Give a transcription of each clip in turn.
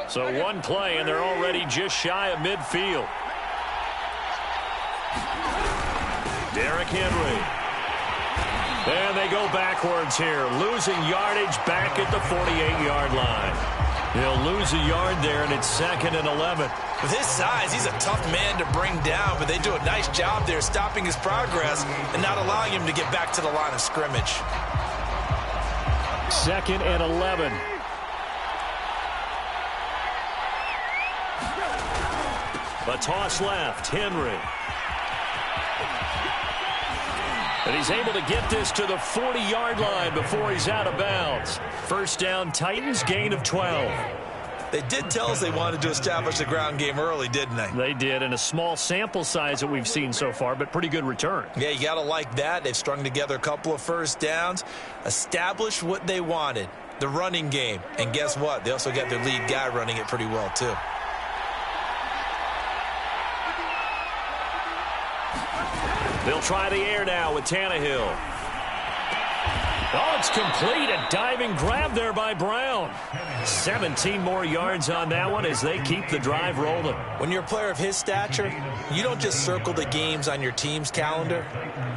So one play, and they're already just shy of midfield. Derrick Henry. And they go backwards here, losing yardage back at the 48-yard line. He'll lose a yard there, and it's 2nd and 11. With his size, he's a tough man to bring down, but they do a nice job there stopping his progress and not allowing him to get back to the line of scrimmage. 2nd and 11. A toss left, Henry. And he's able to get this to the 40-yard line before he's out of bounds. First down, Titans, gain of 12. They did tell us they wanted to establish the ground game early, didn't they? They did, and a small sample size that we've seen so far, but pretty good return. Yeah, you got to like that. They've strung together a couple of first downs, established what they wanted, the running game. And guess what? They also got their lead guy running it pretty well, too. They'll try the air now with Tannehill. Oh, it's complete. A diving grab there by Brown. 17 more yards on that one as they keep the drive rolling. When you're a player of his stature, you don't just circle the games on your team's calendar.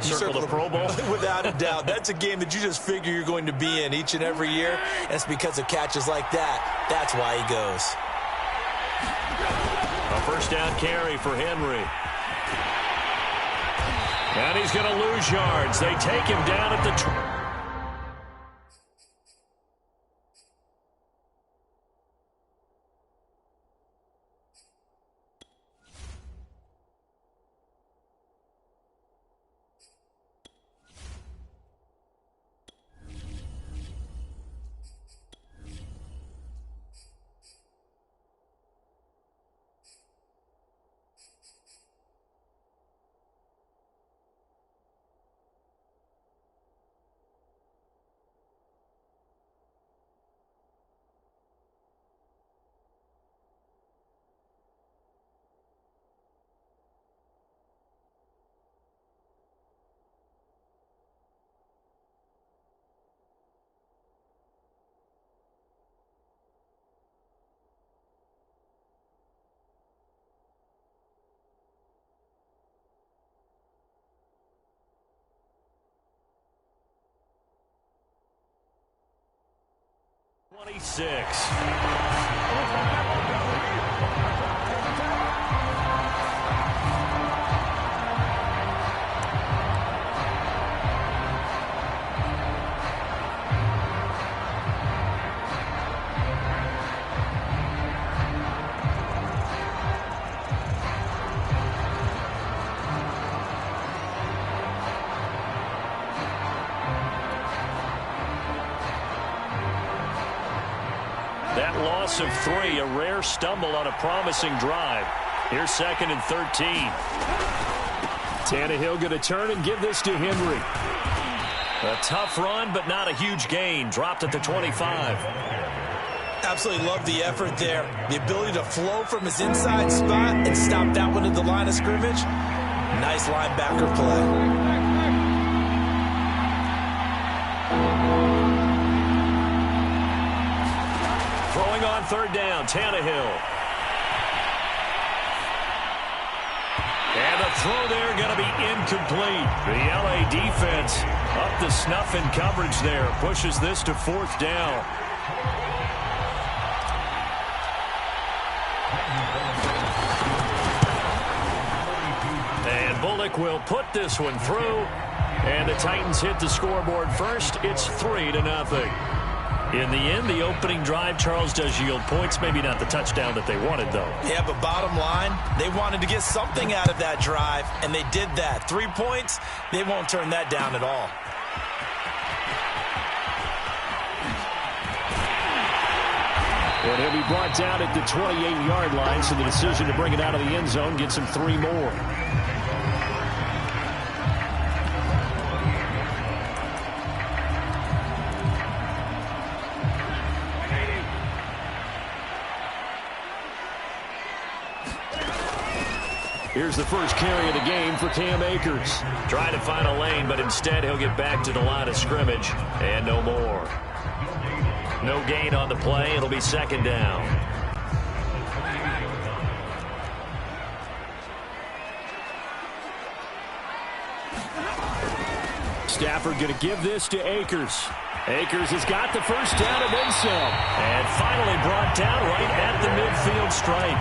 You circle the Pro Bowl? Without a doubt. That's a game that you just figure you're going to be in each and every year. And it's because of catches like that. That's why he goes. A first down carry for Henry. And he's going to lose yards. They take him down at the 26. That loss of 3, a rare stumble on a promising drive. Here's 2nd and 13. Tannehill going to turn and give this to Henry. A tough run, but not a huge gain. Dropped at the 25. Absolutely love the effort there. The ability to flow from his inside spot and stop that one at the line of scrimmage. Nice linebacker play. Throwing on 3rd down, Tannehill. And the throw there going to be incomplete. The LA defense up to snuff in coverage there. Pushes this to 4th down. And Bullock will put this one through. And the Titans hit the scoreboard first. It's 3-0. In the end, the opening drive, Charles, does yield points. Maybe not the touchdown that they wanted, though. Yeah, but bottom line, they wanted to get something out of that drive, and they did that. 3 points, they won't turn that down at all. And he'll be brought down at the 28-yard line, so the decision to bring it out of the end zone gets him 3 more. Here's the first carry of the game for Cam Akers. Trying to find a lane, but instead he'll get back to the line of scrimmage. And no more. No gain on the play. It'll be 2nd down. Stafford going to give this to Akers. Akers has got the first down and then some. And finally brought down right at the midfield stripe.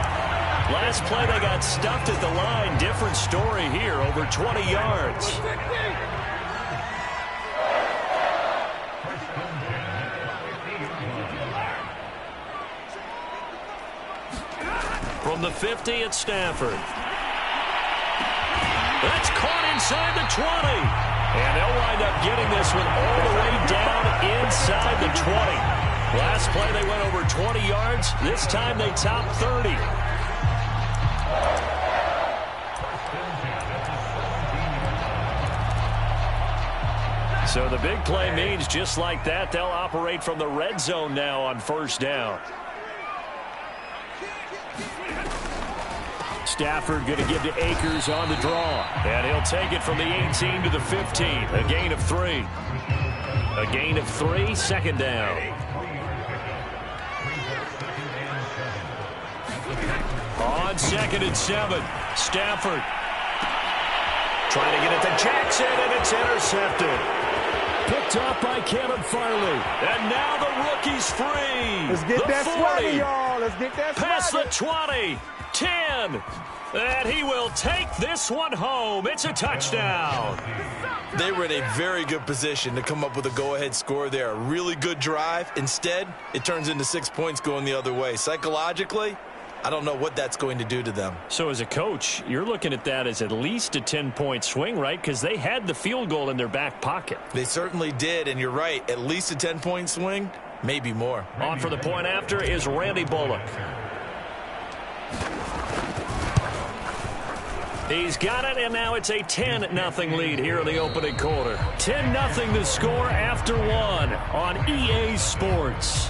Last play they got stuffed at the line. Different story here, over 20 yards. From the 50, it's Stafford. That's caught inside the 20. And they'll wind up getting this one all the way down inside the 20. Last play they went over 20 yards. This time they topped 30. So the big play means just like that, they'll operate from the red zone now on first down. Stafford going to give to Akers on the draw. And he'll take it from the 18 to the 15. A gain of 3. A gain of 3, second down. On 2nd and 7, Stafford trying to get it to Jackson, and it's intercepted. Picked up by Caleb Farley. And now the rookie's free. Let's get the that 40. swagger, y'all. Let's get that Past swagger. the 20. 10. And he will take this one home. It's a touchdown. They were in a very good position to come up with a go-ahead score there. A really good drive. Instead, it turns into 6 points going the other way. Psychologically, I don't know what that's going to do to them. So as a coach, you're looking at that as at least a 10-point swing, right? Because they had the field goal in their back pocket. They certainly did, and you're right. At least a 10-point swing, maybe more. On for the point after is Randy Bullock. He's got it, and now it's a 10-0 lead here in the opening quarter. 10-0 the score after 1 on EA Sports.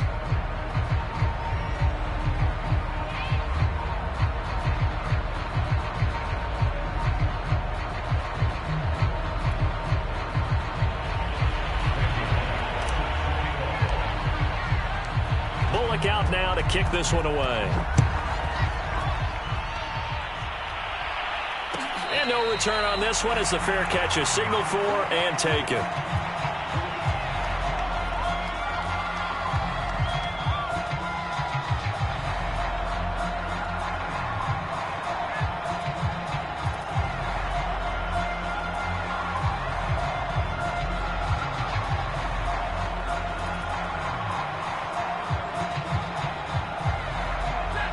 Bullock out now to kick this one away. And no return on this one as the fair catch is signaled for and taken.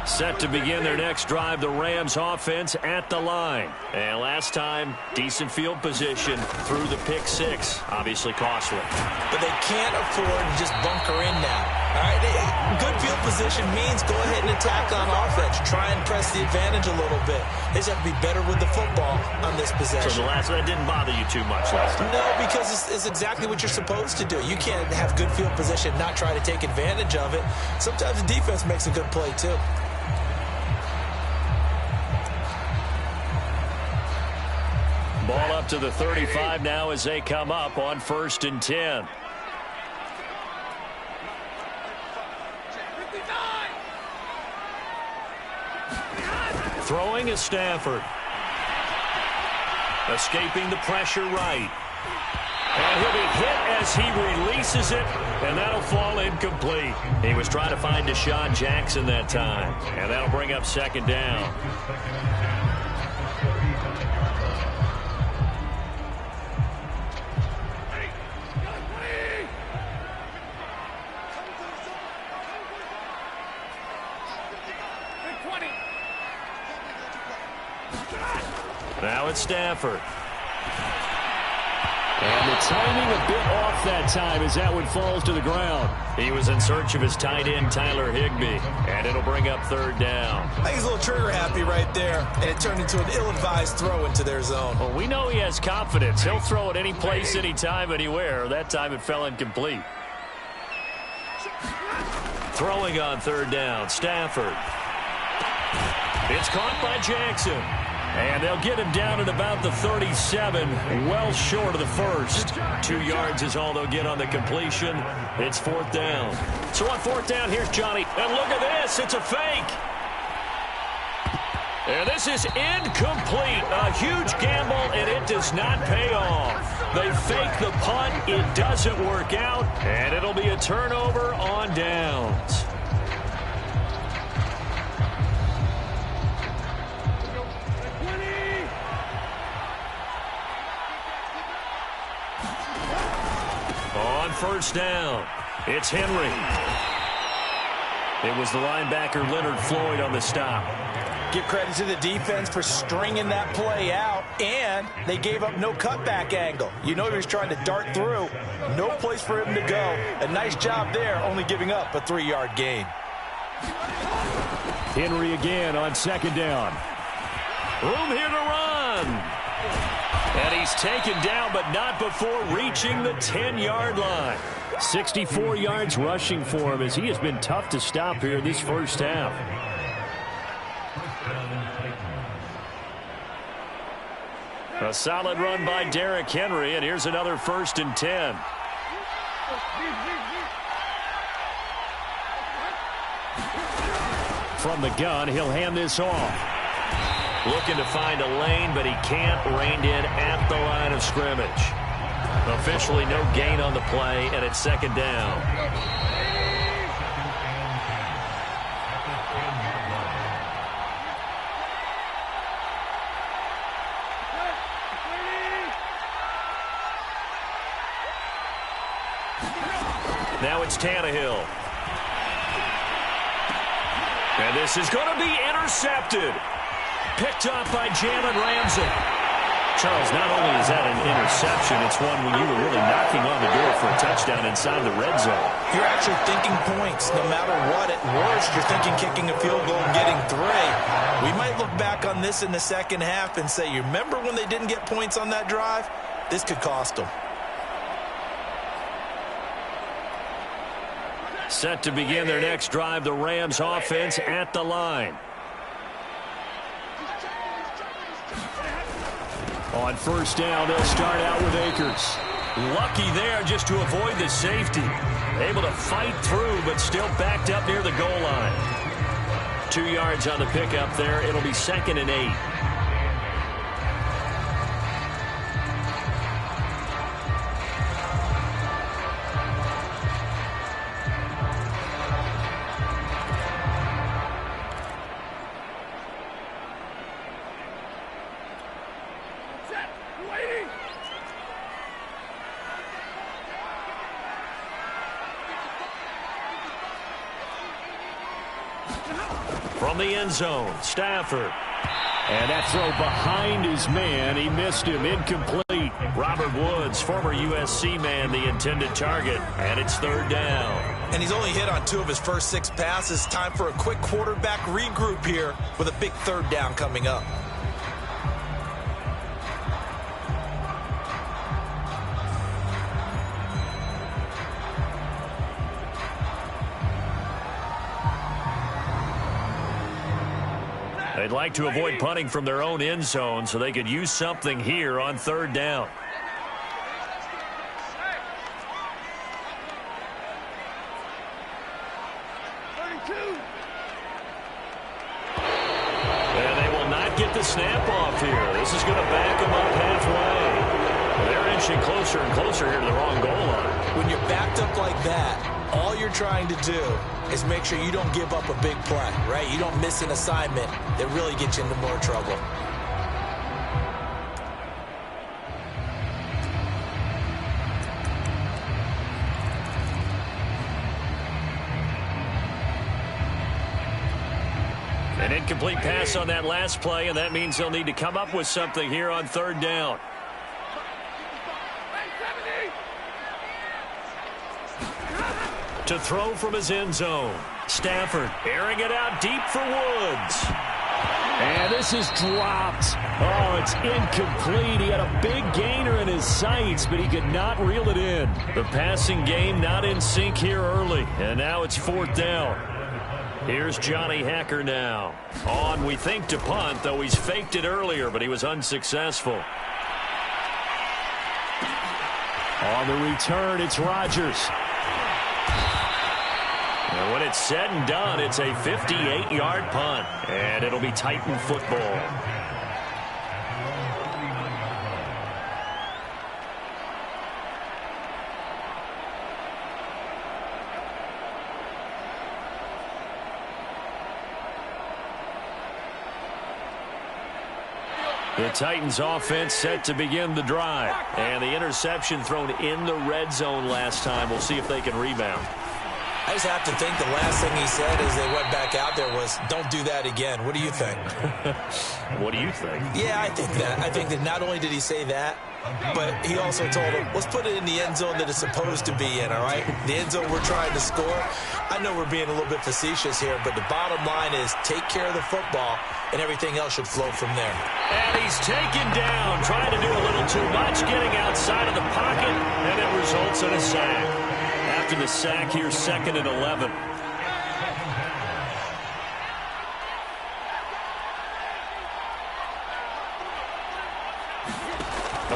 Set to begin their next drive, the Rams offense at the line. And last time, decent field position through the pick 6. Obviously costly. But they can't afford to just bunker in now. All right, good field position means go ahead and attack on offense. Try and press the advantage a little bit. They just have to be better with the football on this possession. So that didn't bother you too much last time? No, because it's exactly what you're supposed to do. You can't have good field position, not try to take advantage of it. Sometimes the defense makes a good play, too. Ball up to the 35 now as they come up on 1st and 10. Throwing is Stafford. Escaping the pressure right. And he'll be hit as he releases it, and that'll fall incomplete. He was trying to find Ashan Jackson that time, and that'll bring up 2nd down. Now it's Stafford. And the timing a bit off that time as that one falls to the ground. He was in search of his tight end, Tyler Higbee. And it'll bring up 3rd down. I think he's a little trigger happy right there. And it turned into an ill-advised throw into their zone. Well, we know he has confidence. He'll throw it any place, anytime, anywhere. That time it fell incomplete. Throwing on 3rd down, Stafford. It's caught by Jackson. And they'll get him down at about the 37, well short of the first. 2 yards is all they'll get on the completion. It's 4th down. So on 4th down, here's Johnny. And look at this. It's a fake. And this is incomplete. A huge gamble, and it does not pay off. They fake the punt. It doesn't work out, and it'll be a turnover on downs. On first down, it's Henry. It was the linebacker Leonard Floyd on the stop. Give credit to the defense for stringing that play out, and they gave up no cutback angle. You know he was trying to dart through. No place for him to go. A nice job there, only giving up a 3-yard gain. Henry again on second down. Room here to run. And he's taken down, but not before reaching the 10-yard line. 64 yards rushing for him as he has been tough to stop here this first half. A solid run by Derrick Henry, and here's another 1st and 10. From the gun, he'll hand this off. Looking to find a lane, but he can't. Reined in at the line of scrimmage. Officially no gain on the play, and it's 2nd down. Now it's Tannehill. And this is going to be intercepted. Picked up by Jalen Ramsey. Charles, not only is that an interception, it's one when you were really knocking on the door for a touchdown inside the red zone. You're actually thinking points. No matter what, at worst, you're thinking kicking a field goal and getting 3. We might look back on this in the second half and say, you remember when they didn't get points on that drive? This could cost them. Set to begin their next drive, the Rams offense at the line. On first down, they'll start out with Akers. Lucky there just to avoid the safety. Able to fight through, but still backed up near the goal line. 2 yards on the pickup there. It'll be 2nd and 8. From the end zone, Stafford. And that throw behind his man. He missed him. Incomplete. Robert Woods, former USC man, the intended target. And it's 3rd down. And he's only hit on 2 of his first 6 passes. Time for a quick quarterback regroup here with a big 3rd down coming up. They'd like to avoid punting from their own end zone so they could use something here on 3rd down. And they will not get the snap off here. This is going to back them up halfway. They're inching closer and closer here to the wrong goal line. When you're backed up like that, all you're trying to do is make sure you don't give up a big play, right? You don't miss an assignment that really gets you into more trouble. An incomplete pass on that last play, and that means they'll need to come up with something here on 3rd down. To throw from his end zone. Stafford airing it out deep for Woods. And this is dropped. Oh, it's incomplete. He had a big gainer in his sights, but he could not reel it in. The passing game not in sync here early, and now it's 4th down. Here's Johnny Hacker now. On, we think, to punt, though he's faked it earlier, but he was unsuccessful. On the return, it's Rodgers. And when it's said and done, it's a 58-yard punt, and it'll be Titan football. The Titans offense set to begin the drive. And the interception thrown in the red zone last time. We'll see if they can rebound. I just have to think the last thing he said as they went back out there was, don't do that again. What do you think? What do you think? Yeah, I think that. I think that not only did he say that, but he also told him, let's put it in the end zone that it's supposed to be in, all right? The end zone we're trying to score. I know we're being a little bit facetious here, but the bottom line is take care of the football, and everything else should flow from there. And he's taken down, trying to do a little too much, getting outside of the pocket, and it results in a sack. After the sack, here's 2nd and 11.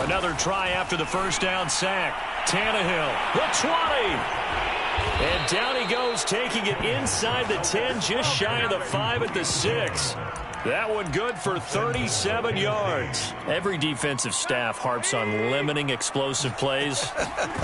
Another try after the first down sack. Tannehill, the 20. And down he goes, taking it inside the 10, just shy of the 5 at the 6. That one good for 37 yards. Every defensive staff harps on limiting explosive plays.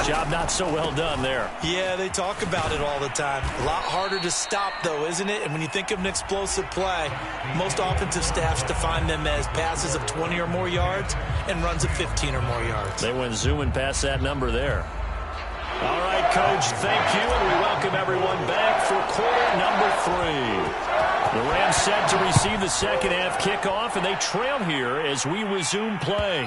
Job not so well done there. Yeah, they talk about it all the time. A lot harder to stop, though, isn't it? And when you think of an explosive play, most offensive staffs define them as passes of 20 or more yards and runs of 15 or more yards. They went zooming past that number there. All right, Coach, thank you, and we welcome everyone back for quarter number 3. The Rams set to receive the second half kickoff, and they trail here as we resume play.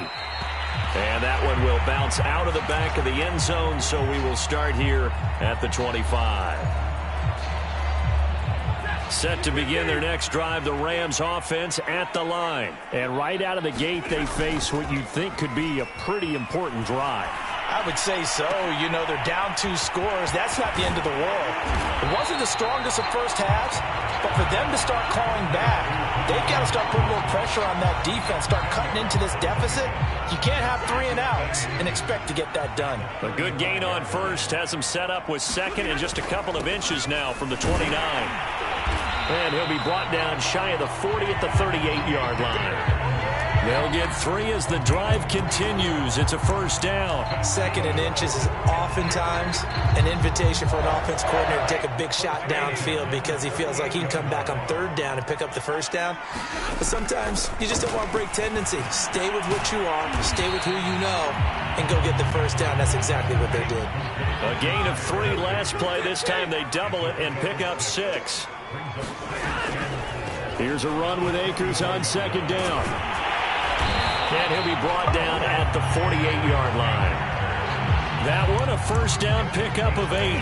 And that one will bounce out of the back of the end zone, so we will start here at the 25. Set to begin their next drive, the Rams offense at the line. And right out of the gate, they face what you'd think could be a pretty important drive. I would say so. You know, they're down 2 scores. That's not the end of the world. It wasn't the strongest of first halves, but for them to start clawing back, they've got to start putting a little pressure on that defense, start cutting into this deficit. You can't have 3 and outs and expect to get that done. A good gain on first has him set up with second and just a couple of inches now from the 29. And he'll be brought down shy of the 40 at the 38-yard line. They'll get 3 as the drive continues. It's a first down. 2nd and inches is oftentimes an invitation for an offense coordinator to take a big shot downfield because he feels like he can come back on 3rd down and pick up the first down. But sometimes you just don't want to break tendency. Stay with what you are, stay with who you know, and go get the first down. That's exactly what they did. A gain of 3 last play. This time they double it and pick up 6. Here's a run with Akers on 2nd down. And he'll be brought down at the 48-yard line. That one, a first down pickup of 8.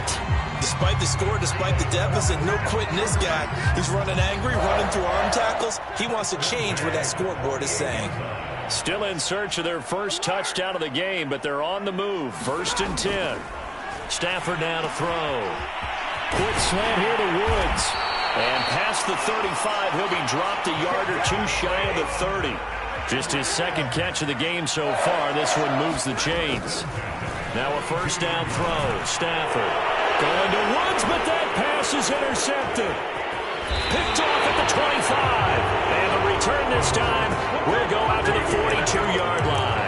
Despite the score, despite the deficit, no quitting this guy. He's running angry, running through arm tackles. He wants to change what that scoreboard is saying. Still in search of their first touchdown of the game, but they're on the move. 1st and 10. Stafford now to throw. Quick slant here to Woods. And past the 35, he'll be dropped a yard or 2 shy of the 30. Just his 2nd catch of the game so far. This one moves the chains. Now a first down throw. Stafford going to Woods, but that pass is intercepted. Picked off at the 25. And the return this time will go out to the 42-yard line.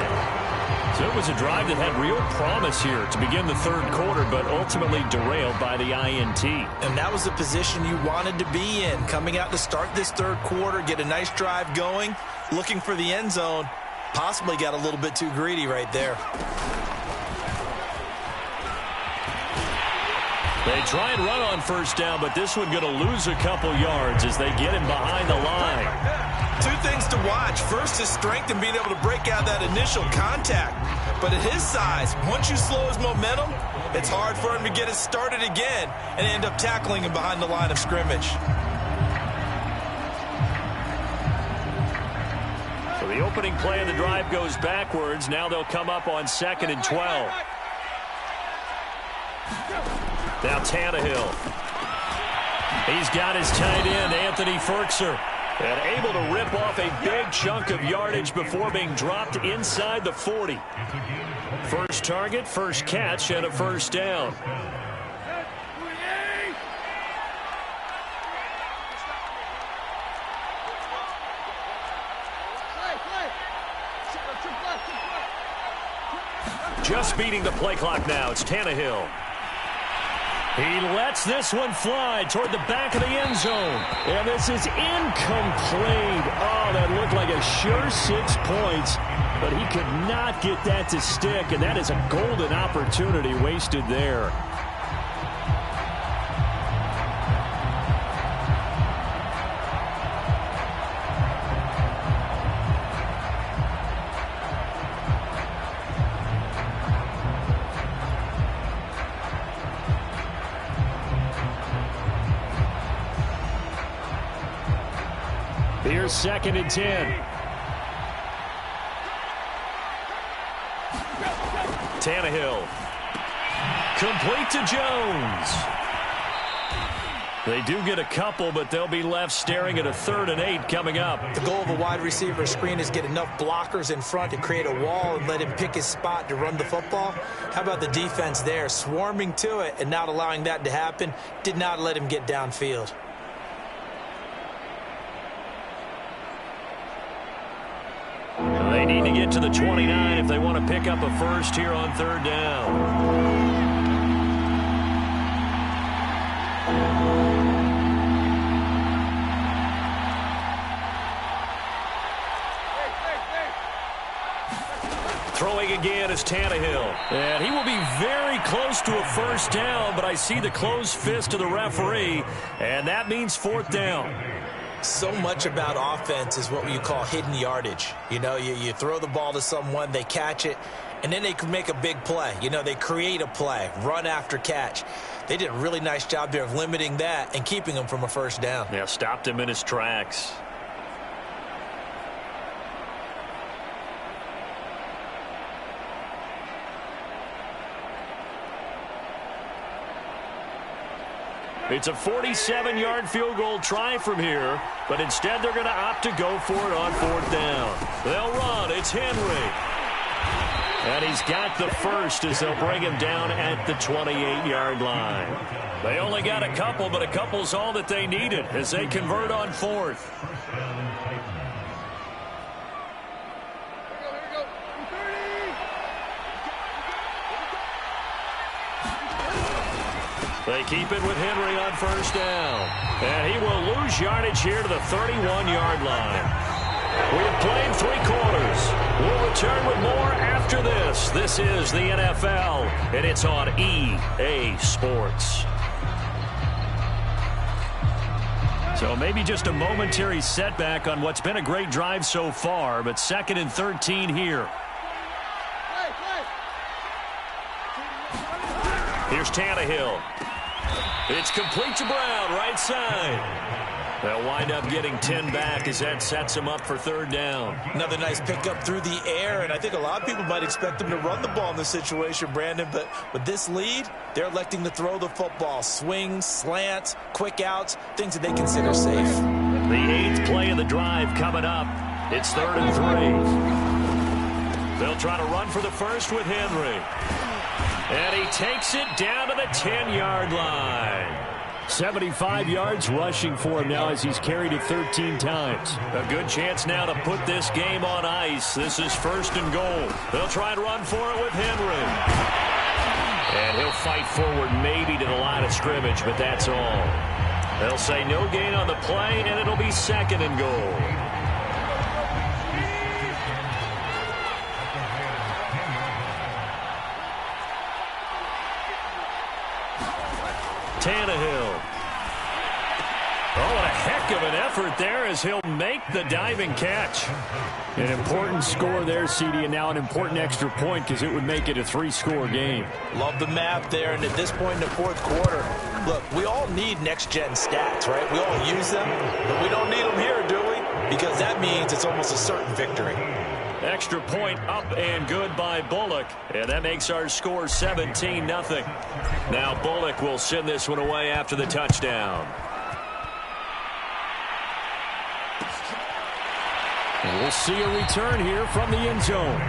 So it was a drive that had real promise here to begin the 3rd quarter, but ultimately derailed by the INT. And that was the position you wanted to be in. Coming out to start this 3rd quarter, get a nice drive going, looking for the end zone. Possibly got a little bit too greedy right there. They try and run on first down, but this one going to lose a couple yards as they get him behind the line. 2 things to watch. First, his strength and being able to break out that initial contact. But at his size, once you slow his momentum, it's hard for him to get it started again and end up tackling him behind the line of scrimmage. So the opening play of the drive goes backwards. Now they'll come up on 2nd and 12. Now Tannehill. He's got his tight end, Anthony Ferkser. And able to rip off a big chunk of yardage before being dropped inside the 40. First target, first catch, and a first down. Just beating the play clock now. It's Tannehill. He lets this one fly toward the back of the end zone. And this is incomplete. Oh, that looked like a sure 6 points. But he could not get that to stick. And that is a golden opportunity wasted there. Here's 2nd and 10. Tannehill. Complete to Jones. They do get a couple, but they'll be left staring at a 3rd and 8 coming up. The goal of a wide receiver screen is get enough blockers in front to create a wall and let him pick his spot to run the football. How about the defense there, swarming to it and not allowing that to happen? Did not let him get downfield. They need to get to the 29 if they want to pick up a first here on 3rd down. Throwing again is Tannehill. And he will be very close to a first down, but I see the closed fist of the referee, and that means 4th down. So much about offense is what you call hidden yardage. You know, you throw the ball to someone, they catch it, and then they can make a big play. You know, they create a play, run after catch. They did a really nice job there of limiting that and keeping him from a first down. Yeah, stopped him in his tracks. It's a 47-yard field goal try from here, but instead they're going to opt to go for it on 4th down. They'll run. It's Henry. And he's got the first as they'll bring him down at the 28-yard line. They only got a couple, but a couple's all that they needed as they convert on 4th. They keep it with Henry on first down. And he will lose yardage here to the 31-yard line. We have played 3 quarters. We'll return with more after this. This is the NFL, and it's on EA Sports. So maybe just a momentary setback on what's been a great drive so far, but 2nd and 13 here. Here's Tannehill. It's complete to Brown, right side. They'll wind up getting 10 back as that sets them up for 3rd down. Another nice pickup through the air, and I think a lot of people might expect them to run the ball in this situation, Brandon, but with this lead, they're electing to throw the football. Swings, slants, quick outs, things that they consider safe. The 8th play of the drive coming up. It's 3rd and 3. They'll try to run for the first with Henry. And he takes it down to the 10-yard line. 75 yards rushing for him now as he's carried it 13 times. A good chance now to put this game on ice. This is 1st and goal. They'll try and run for it with Henry. And he'll fight forward maybe to the line of scrimmage, but that's all. They'll say no gain on the play, and it'll be 2nd and goal. Tannehill. Oh, what a heck of an effort there as he'll make the diving catch. An important score there, CD, and now an important extra point because it would make it a 3-score game. Love the map there, and at this point in the 4th quarter, look, we all need next-gen stats, right? We all use them, but we don't need them here, do we? Because that means it's almost a certain victory. Extra point up and good by Bullock. And that makes our score 17-0. Now Bullock will send this one away after the touchdown. And we'll see a return here from the end zone.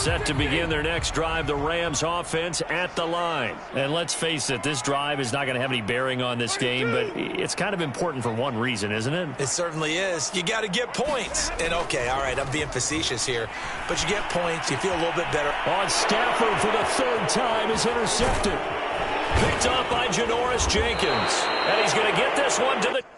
set to begin their next drive. The Rams offense at the line. And let's face it, this drive is not going to have any bearing on this game, but it's kind of important for one reason, isn't it? It certainly is. You got to get points. And, okay, all right, I'm being facetious here, but you get points, you feel a little bit better. On Stafford for the third time is intercepted. Picked up by Janoris Jenkins. And he's going to get this one to the